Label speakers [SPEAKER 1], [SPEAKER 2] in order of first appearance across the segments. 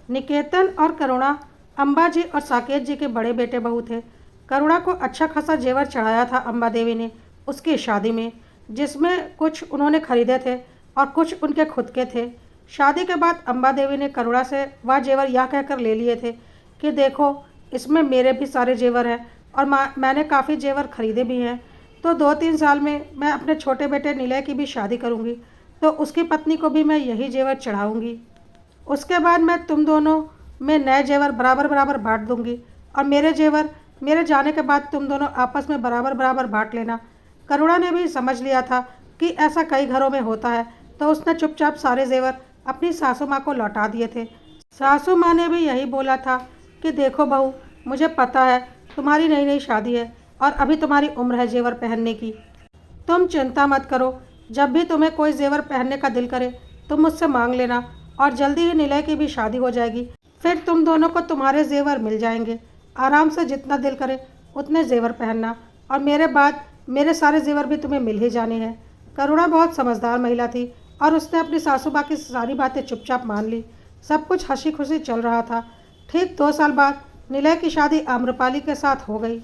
[SPEAKER 1] निकेतन और करुणा अम्बा जी और साकेत जी के बड़े बेटे बहू थे। करुणा को अच्छा खासा जेवर चढ़ाया था अम्बा देवी ने उसकी शादी में, जिसमें कुछ उन्होंने खरीदे थे और कुछ उनके खुद के थे। शादी के बाद अम्बा देवी ने करुणा से वह जेवर यह कहकर ले लिए थे कि देखो, इसमें मेरे भी सारे जेवर हैं और मैंने काफ़ी जेवर खरीदे भी हैं। तो 2-3 साल में मैं अपने छोटे बेटे निलय की भी शादी करूँगी, तो उसकी पत्नी को भी मैं यही जेवर चढ़ाऊँगी। उसके बाद मैं तुम दोनों में नए जेवर बराबर बराबर बांट दूंगी और मेरे जेवर मेरे जाने के बाद तुम दोनों आपस में बराबर बराबर बांट लेना। करुणा ने भी समझ लिया था कि ऐसा कई घरों में होता है, तो उसने चुपचाप सारे जेवर अपनी सासू माँ को लौटा दिए थे। सासू माँ ने भी यही बोला था कि देखो बहू, मुझे पता है तुम्हारी नई नई शादी है और अभी तुम्हारी उम्र है जेवर पहनने की। तुम चिंता मत करो, जब भी तुम्हें कोई जेवर पहनने का दिल करे तुम मुझसे मांग लेना और जल्दी ही निलय की भी शादी हो जाएगी। फिर तुम दोनों को तुम्हारे जेवर मिल जाएंगे। आराम से जितना दिल करे उतने जेवर पहनना और मेरे बाद मेरे सारे जेवर भी तुम्हें मिल ही जाने हैं। करुणा बहुत समझदार महिला थी और उसने अपनी सासू माँ की सारी बातें चुपचाप मान ली। सब कुछ हंसी खुशी चल रहा था। ठीक 2 साल बाद निलय की शादी आम्रपाली के साथ हो गई।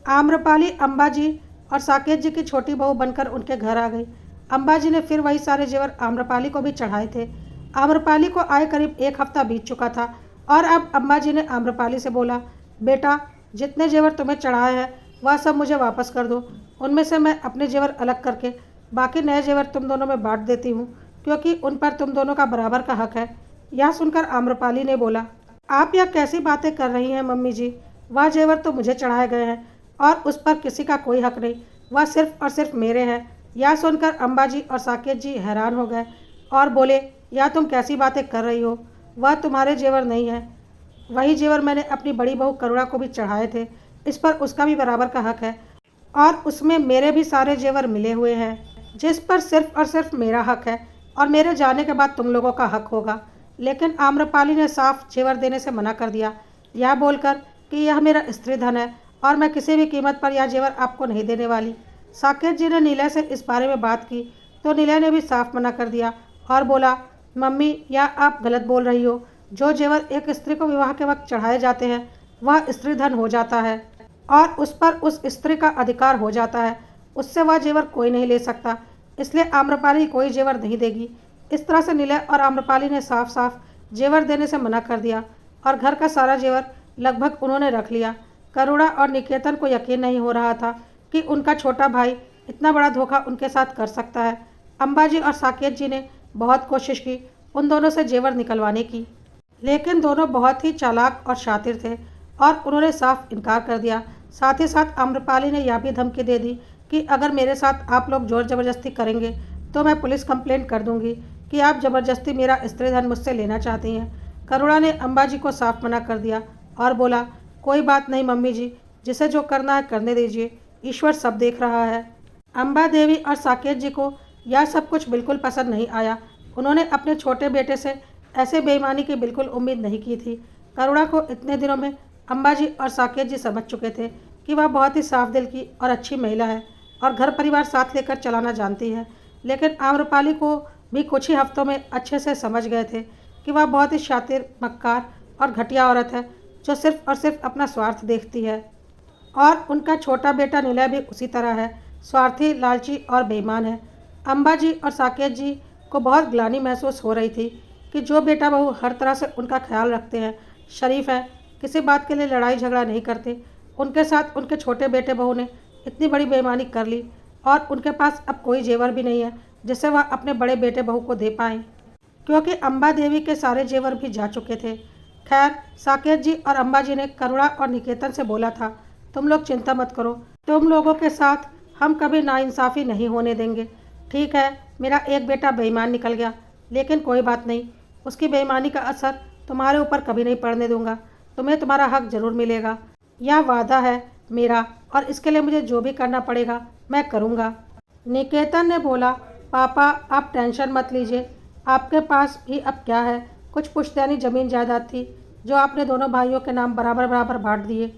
[SPEAKER 1] आम्रपाली अम्बा जी और साकेत जी की छोटी बहू बनकर उनके घर आ गई। अम्बा जी ने फिर वही सारे जेवर आम्रपाली को भी चढ़ाए थे। आम्रपाली को आए करीब 1 हफ्ता बीत चुका था और अब अम्बा जी ने आम्रपाली से बोला, बेटा, जितने जेवर तुम्हें चढ़ाए हैं वह सब मुझे वापस कर दो। उनमें से मैं अपने जेवर अलग करके बाकी नए जेवर तुम दोनों में बांट देती हूँ, क्योंकि उन पर तुम दोनों का बराबर का हक है। यह सुनकर आम्रपाली ने बोला, आप यह कैसी बातें कर रही हैं मम्मी जी? वह जेवर तो मुझे चढ़ाए गए हैं और उस पर किसी का कोई हक नहीं, वह सिर्फ और सिर्फ मेरे हैं। यह सुनकर अम्बा जी और साकेत जी हैरान हो गए और बोले, यह तुम कैसी बातें कर रही हो? वह तुम्हारे जेवर नहीं है, वही जेवर मैंने अपनी बड़ी बहू करुणा को भी चढ़ाए थे। इस पर उसका भी बराबर का हक है और उसमें मेरे भी सारे जेवर मिले हुए हैं, जिस पर सिर्फ और सिर्फ मेरा हक है और मेरे जाने के बाद तुम लोगों का हक होगा। लेकिन आम्रपाली ने साफ जेवर देने से मना कर दिया, यह बोलकर कि यह मेरा स्त्री धन है और मैं किसी भी कीमत पर यह जेवर आपको नहीं देने वाली। साकेत जी ने निलय से इस बारे में बात की तो निलय ने भी साफ मना कर दिया और बोला, मम्मी, यह आप गलत बोल रही हो। जो जेवर एक स्त्री को विवाह के वक्त चढ़ाए जाते हैं वह स्त्री धन हो जाता है और उस पर उस स्त्री का अधिकार हो जाता है, उससे वह जेवर कोई नहीं ले सकता। इसलिए आम्रपाली कोई जेवर नहीं देगी। इस तरह से निलय और आम्रपाली ने साफ साफ जेवर देने से मना कर दिया और घर का सारा जेवर लगभग उन्होंने रख लिया। करुणा और निकेतन को यकीन नहीं हो रहा था कि उनका छोटा भाई इतना बड़ा धोखा उनके साथ कर सकता है। अम्बा जी और साकेत जी ने बहुत कोशिश की उन दोनों से जेवर निकलवाने की, लेकिन दोनों बहुत ही चालाक और शातिर थे और उन्होंने साफ इनकार कर दिया। साथ ही साथ आम्रपाली ने यह भी धमकी दे दी कि अगर मेरे साथ आप लोग जोर ज़बरदस्ती करेंगे तो मैं पुलिस कंप्लेंट कर दूंगी कि आप ज़बरदस्ती मेरा स्त्री धन मुझसे लेना चाहती हैं। करुणा ने अम्बा जी को साफ मना कर दिया और बोला, कोई बात नहीं मम्मी जी, जिसे जो करना है करने दीजिए, ईश्वर सब देख रहा है। अम्बा देवी और साकेत जी को यह सब कुछ बिल्कुल पसंद नहीं आया। उन्होंने अपने छोटे बेटे से ऐसे बेईमानी की बिल्कुल उम्मीद नहीं की थी। करुणा को इतने दिनों में अम्बा जी और साकेत जी समझ चुके थे कि वह बहुत ही साफ दिल की और अच्छी महिला है और घर परिवार साथ लेकर चलाना जानती है। लेकिन आम्रपाली को भी कुछ ही हफ्तों में अच्छे से समझ गए थे कि वह बहुत ही शातिर, मक्कार और घटिया औरत है जो सिर्फ और सिर्फ अपना स्वार्थ देखती है। और उनका छोटा बेटा निलय भी उसी तरह है, स्वार्थी, लालची और बेईमान है। अम्बा जी और साकेत जी को बहुत ग्लानि महसूस हो रही थी कि जो बेटा बहू हर तरह से उनका ख्याल रखते हैं, शरीफ हैं, किसी बात के लिए लड़ाई झगड़ा नहीं करते, उनके साथ उनके छोटे बेटे बहू ने इतनी बड़ी बेईमानी कर ली और उनके पास अब कोई जेवर भी नहीं है जिसे वह अपने बड़े बेटे बहू को दे पाएँ, क्योंकि अम्बा देवी के सारे जेवर भी जा चुके थे। खैर, साकेत जी और अम्बा जी ने करुणा और निकेतन से बोला था, तुम लोग चिंता मत करो, तुम लोगों के साथ हम कभी नाइंसाफ़ी नहीं होने देंगे। ठीक है, मेरा एक बेटा बेईमान निकल गया, लेकिन कोई बात नहीं, उसकी बेईमानी का असर तुम्हारे ऊपर कभी नहीं पड़ने दूंगा। तुम्हें तुम्हारा हक ज़रूर मिलेगा, यह वादा है मेरा, और इसके लिए मुझे जो भी करना पड़ेगा मैं करूँगा। निकेतन ने बोला, पापा आप टेंशन मत लीजिए, आपके पास भी अब क्या है, कुछ पुश्तैनी ज़मीन जायदाद थी जो आपने दोनों भाइयों के नाम बराबर बराबर बांट दिए।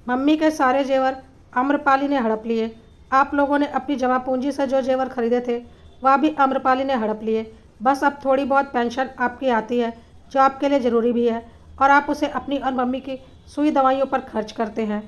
[SPEAKER 1] मम्मी के सारे जेवर आम्रपाली ने हड़प लिए। आप लोगों ने अपनी जमा पूंजी से जो जेवर खरीदे थे वह भी आम्रपाली ने हड़प लिए। बस अब थोड़ी बहुत पेंशन आपकी आती है जो आपके लिए ज़रूरी भी है, और आप उसे अपनी और मम्मी की सुई दवाइयों पर खर्च करते हैं।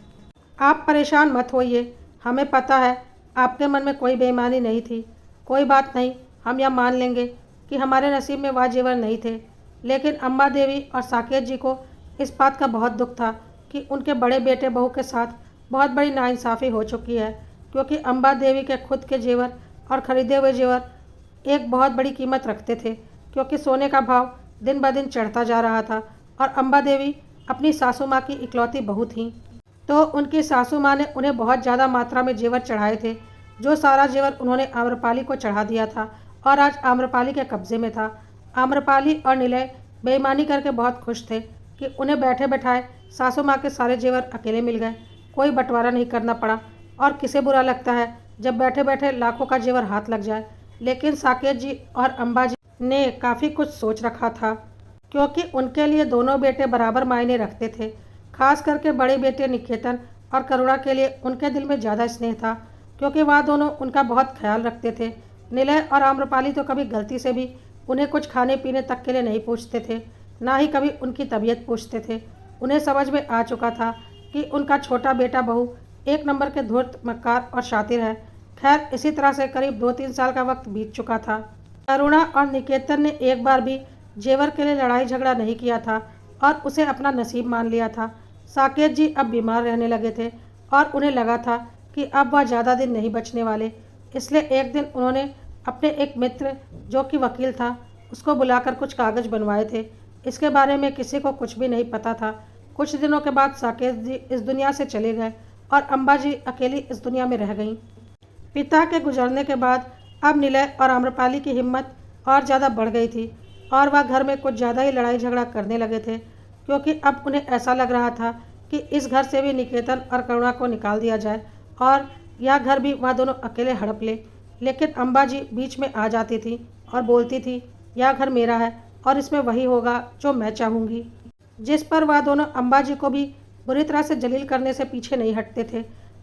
[SPEAKER 1] आप परेशान मत होइए, हमें पता है आपके मन में कोई बेईमानी नहीं थी। कोई बात नहीं, हम यह मान लेंगे कि हमारे नसीब में वह जेवर नहीं थे। लेकिन अम्बा देवी और साकेत जी को इस बात का बहुत दुख था कि उनके बड़े बेटे बहू के साथ बहुत बड़ी नाइंसाफ़ी हो चुकी है, क्योंकि अम्बा देवी के खुद के जेवर और ख़रीदे हुए जेवर एक बहुत बड़ी कीमत रखते थे, क्योंकि सोने का भाव दिन ब दिन चढ़ता जा रहा था और अम्बा देवी अपनी सासू माँ की इकलौती बहू थीं। तो उनकी सासू माँ ने उन्हें बहुत ज़्यादा मात्रा में जेवर चढ़ाए थे, जो सारा जेवर उन्होंने आम्रपाली को चढ़ा दिया था और आज आम्रपाली के कब्ज़े में था। आम्रपाली और निलय बेईमानी करके बहुत खुश थे कि उन्हें बैठे बैठाए सासू माँ के सारे जेवर अकेले मिल गए, कोई बंटवारा नहीं करना पड़ा। और किसे बुरा लगता है जब बैठे बैठे लाखों का जेवर हाथ लग जाए। लेकिन साकेत जी और अम्बा जी ने काफ़ी कुछ सोच रखा था, क्योंकि उनके लिए दोनों बेटे बराबर मायने रखते थे। खास करके बड़े बेटे निकेतन और करुणा के लिए उनके दिल में ज़्यादा स्नेह था, क्योंकि वह दोनों उनका बहुत ख्याल रखते थे। निलय और आम्रपाली तो कभी गलती से भी उन्हें कुछ खाने पीने तक के लिए नहीं पूछते थे, ना ही कभी उनकी तबीयत पूछते थे। उन्हें समझ में आ चुका था कि उनका छोटा बेटा बहू एक नंबर के धूर्त, मक्कार और शातिर है। खैर, इसी तरह से करीब 2-3 साल का वक्त बीत चुका था। करुणा और निकेतन ने एक बार भी जेवर के लिए लड़ाई झगड़ा नहीं किया था और उसे अपना नसीब मान लिया था। साकेत जी अब बीमार रहने लगे थे और उन्हें लगा था कि अब वह ज़्यादा दिन नहीं बचने वाले। इसलिए एक दिन उन्होंने अपने एक मित्र, जो कि वकील था, उसको बुलाकर कुछ कागज़ बनवाए थे। इसके बारे में किसी को कुछ भी नहीं पता था। कुछ दिनों के बाद साकेत जी इस दुनिया से चले गए और अम्बा जी अकेली इस दुनिया में रह गईं। पिता के गुजरने के बाद अब निलय और आम्रपाली की हिम्मत और ज़्यादा बढ़ गई थी और वह घर में कुछ ज़्यादा ही लड़ाई झगड़ा करने लगे थे, क्योंकि अब उन्हें ऐसा लग रहा था कि इस घर से भी निकेतन और करुणा को निकाल दिया जाए और यह घर भी वह दोनों अकेले हड़प ले। लेकिन अम्बा जी बीच में आ जाती थी और बोलती थी, यह घर मेरा है और इसमें वही होगा जो मैं चाहूँगी। जिस पर वह दोनों अम्बा जी को भी बुरी तरह से जलील करने से पीछे नहीं हटते थे।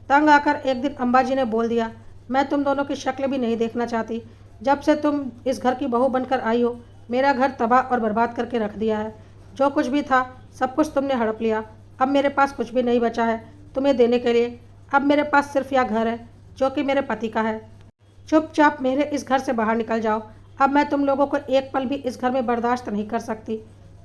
[SPEAKER 1] तंग आकर एक दिन अम्बा जी ने बोल दिया, मैं तुम दोनों की शक्ल भी नहीं देखना चाहती। जब से तुम इस घर की बहू बनकर आई हो, मेरा घर तबाह और बर्बाद करके रख दिया है। जो कुछ भी था सब कुछ तुमने हड़प लिया। अब मेरे पास कुछ भी नहीं बचा है तुम्हें देने के लिए। अब मेरे पास सिर्फ यह घर है, जो कि मेरे पति का है। चुपचाप मेरे इस घर से बाहर निकल जाओ। अब मैं तुम लोगों को एक पल भी इस घर में बर्दाश्त नहीं कर सकती।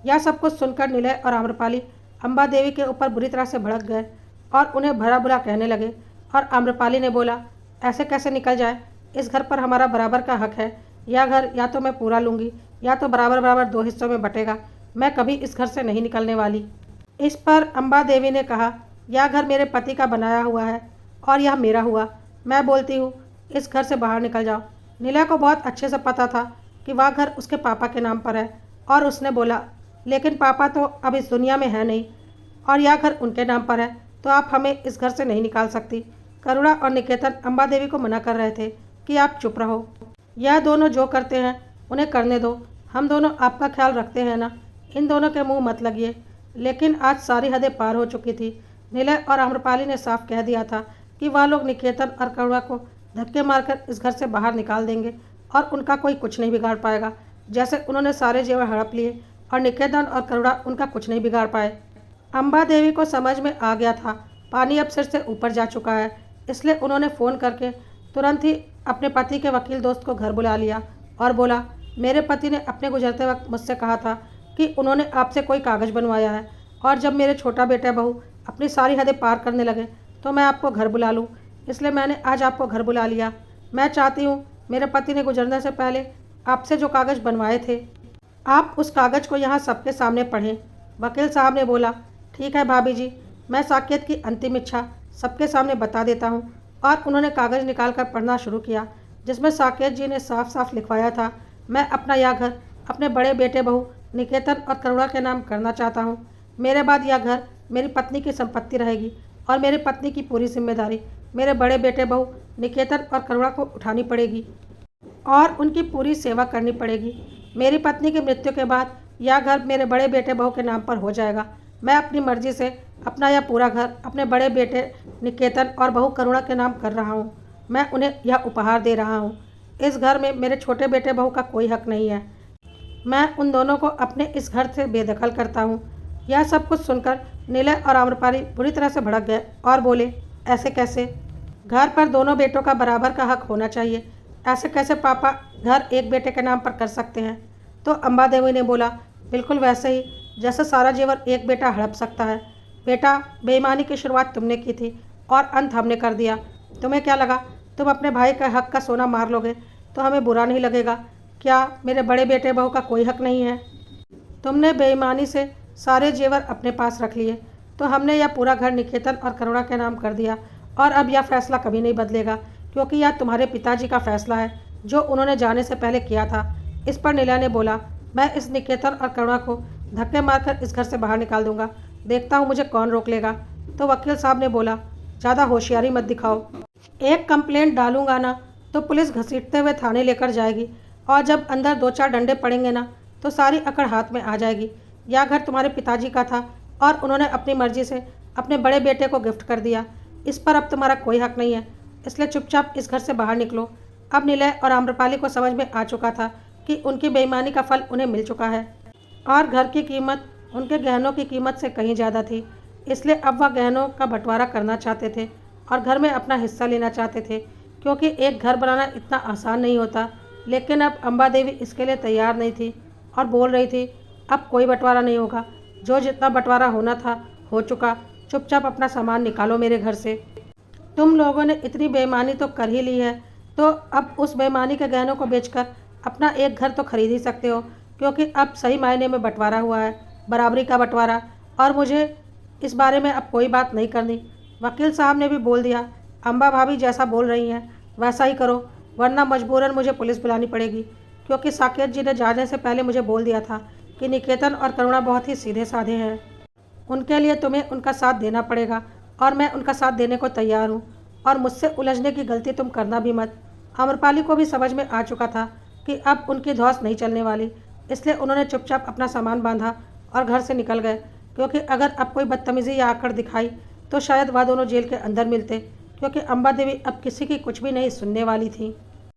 [SPEAKER 1] यह सब कुछ सुनकर निलय और आम्रपाली अम्बा देवी के ऊपर बुरी तरह से भड़क गए और उन्हें भला बुरा कहने लगे। और आम्रपाली ने बोला, ऐसे कैसे निकल जाए, इस घर पर हमारा बराबर का हक है। यह घर या तो मैं पूरा लूँगी या तो बराबर बराबर 2 हिस्सों में बटेगा। मैं कभी इस घर से नहीं निकलने वाली। इस पर अम्बा देवी ने कहा, यह घर मेरे पति का बनाया हुआ है और यह मेरा हुआ। मैं बोलती हूँ इस घर से बाहर निकल जाओ। निलय को बहुत अच्छे से पता था कि वह घर उसके पापा के नाम पर है और उसने बोला, लेकिन पापा तो अब इस दुनिया में है नहीं और यह घर उनके नाम पर है, तो आप हमें इस घर से नहीं निकाल सकती। करुणा और निकेतन अम्बा देवी को मना कर रहे थे कि आप चुप रहो, यह दोनों जो करते हैं उन्हें करने दो, हम दोनों आपका ख्याल रखते हैं ना, इन दोनों के मुंह मत लगिए। लेकिन आज सारी हदें पार हो चुकी थी। निलय और आम्रपाली ने साफ कह दिया था कि वह लोग निकेतन और करुणा को धक्के मारकर इस घर से बाहर निकाल देंगे और उनका कोई कुछ नहीं बिगाड़ पाएगा। जैसे उन्होंने सारे जेवर हड़प लिए और निकेतन और करुणा उनका कुछ नहीं बिगाड़ पाए। अम्बा देवी को समझ में आ गया था पानी अब सिर से ऊपर जा चुका है, इसलिए उन्होंने फ़ोन करके तुरंत ही अपने पति के वकील दोस्त को घर बुला लिया और बोला, मेरे पति ने अपने गुजरते वक्त मुझसे कहा था कि उन्होंने आपसे कोई कागज़ बनवाया है और जब मेरे छोटा बेटा बहू अपनी सारी हदें पार करने लगे तो मैं आपको घर बुला लूँ, इसलिए मैंने आज आपको घर बुला लिया। मैं चाहती हूँ मेरे पति ने गुजरने से पहले आपसे जो कागज़ बनवाए थे, आप उस कागज़ को यहाँ सबके सामने पढ़ें। वकील साहब ने बोला, ठीक है भाभी जी, मैं साकेत की अंतिम इच्छा सबके सामने बता देता हूँ। और उन्होंने कागज़ निकालकर पढ़ना शुरू किया, जिसमें साकेत जी ने साफ साफ लिखवाया था, मैं अपना यह घर अपने बड़े बेटे बहू निकेतन और करुणा के नाम करना चाहता हूँ। मेरे बाद यह घर मेरी पत्नी की संपत्ति रहेगी और मेरी पत्नी की पूरी जिम्मेदारी मेरे बड़े बेटे बहू निकेतन और करुणा को उठानी पड़ेगी और उनकी पूरी सेवा करनी पड़ेगी। मेरी पत्नी की मृत्यु के बाद यह घर मेरे बड़े बेटे बहू के नाम पर हो जाएगा। मैं अपनी मर्जी से अपना यह पूरा घर अपने बड़े बेटे निकेतन और बहू करुणा के नाम कर रहा हूँ। मैं उन्हें यह उपहार दे रहा हूँ। इस घर में मेरे छोटे बेटे बहू का कोई हक नहीं है। मैं उन दोनों को अपने इस घर से बेदखल करता हूँ। यह सब कुछ सुनकर निलय और आम्रपाली बुरी तरह से भड़क गए और बोले, ऐसे कैसे? घर पर दोनों बेटों का बराबर का हक होना चाहिए। ऐसे कैसे पापा घर एक बेटे के नाम पर कर सकते हैं? तो अम्बा देवी ने बोला, बिल्कुल वैसे ही जैसे सारा जेवर एक बेटा हड़प सकता है। बेटा, बेईमानी की शुरुआत तुमने की थी और अंत हमने कर दिया। तुम्हें क्या लगा तुम अपने भाई का हक का सोना मार लोगे तो हमें बुरा नहीं लगेगा? क्या मेरे बड़े बेटे बहू का कोई हक नहीं है? तुमने बेईमानी से सारे जेवर अपने पास रख लिए तो हमने यह पूरा घर निकेतन और करुणा के नाम कर दिया और अब यह फैसला कभी नहीं बदलेगा, क्योंकि यह तुम्हारे पिताजी का फैसला है जो उन्होंने जाने से पहले किया था। इस पर नीला ने बोला, मैं इस निकेतन और करुणा को धक्के मारकर इस घर से बाहर निकाल दूंगा। देखता हूँ मुझे कौन रोक लेगा। तो वकील साहब ने बोला, ज़्यादा होशियारी मत दिखाओ। एक कंप्लेंट डालूंगा ना तो पुलिस घसीटते हुए थाने लेकर जाएगी और जब अंदर 2-4 डंडे पड़ेंगे ना तो सारी अकड़ हाथ में आ जाएगी। यह घर तुम्हारे पिताजी का था और उन्होंने अपनी मर्जी से अपने बड़े बेटे को गिफ्ट कर दिया। इस पर अब तुम्हारा कोई हक नहीं है, इसलिए चुपचाप इस घर से बाहर निकलो। अब निलय और आम्रपाली को समझ में आ चुका था कि उनकी बेईमानी का फल उन्हें मिल चुका है और घर की कीमत उनके गहनों की कीमत से कहीं ज़्यादा थी। इसलिए अब वह गहनों का बंटवारा करना चाहते थे और घर में अपना हिस्सा लेना चाहते थे, क्योंकि एक घर बनाना इतना आसान नहीं होता। लेकिन अब अम्बा देवी इसके लिए तैयार नहीं थी और बोल रही थी, अब कोई बंटवारा नहीं होगा। जो जितना बंटवारा होना था हो चुका। चुपचाप अपना सामान निकालो मेरे घर से। तुम लोगों ने इतनी बेईमानी तो कर ही ली है, तो अब उस बेईमानी के गहनों को बेचकर अपना एक घर तो खरीद ही सकते हो, क्योंकि अब सही मायने में बंटवारा हुआ है, बराबरी का बंटवारा। और मुझे इस बारे में अब कोई बात नहीं करनी। वकील साहब ने भी बोल दिया, अम्बा भाभी जैसा बोल रही हैं वैसा ही करो, वरना मजबूरन मुझे पुलिस बुलानी पड़ेगी, क्योंकि साकेत जी ने जाने से पहले मुझे बोल दिया था कि निकेतन और करुणा बहुत ही सीधे साधे हैं। उनके लिए तुम्हें उनका साथ देना पड़ेगा और मैं उनका साथ देने को तैयार हूँ, और मुझसे उलझने की गलती तुम करना भी मत। आम्रपाली को भी समझ में आ चुका था कि अब उनकी धौंस नहीं चलने वाली, इसलिए उन्होंने चुपचाप अपना सामान बांधा और घर से निकल गए, क्योंकि अगर अब कोई बदतमीजी या आकड़ दिखाई तो शायद वह दोनों जेल के अंदर मिलते, क्योंकि अम्बा देवी अब किसी की कुछ भी नहीं सुनने वाली थी।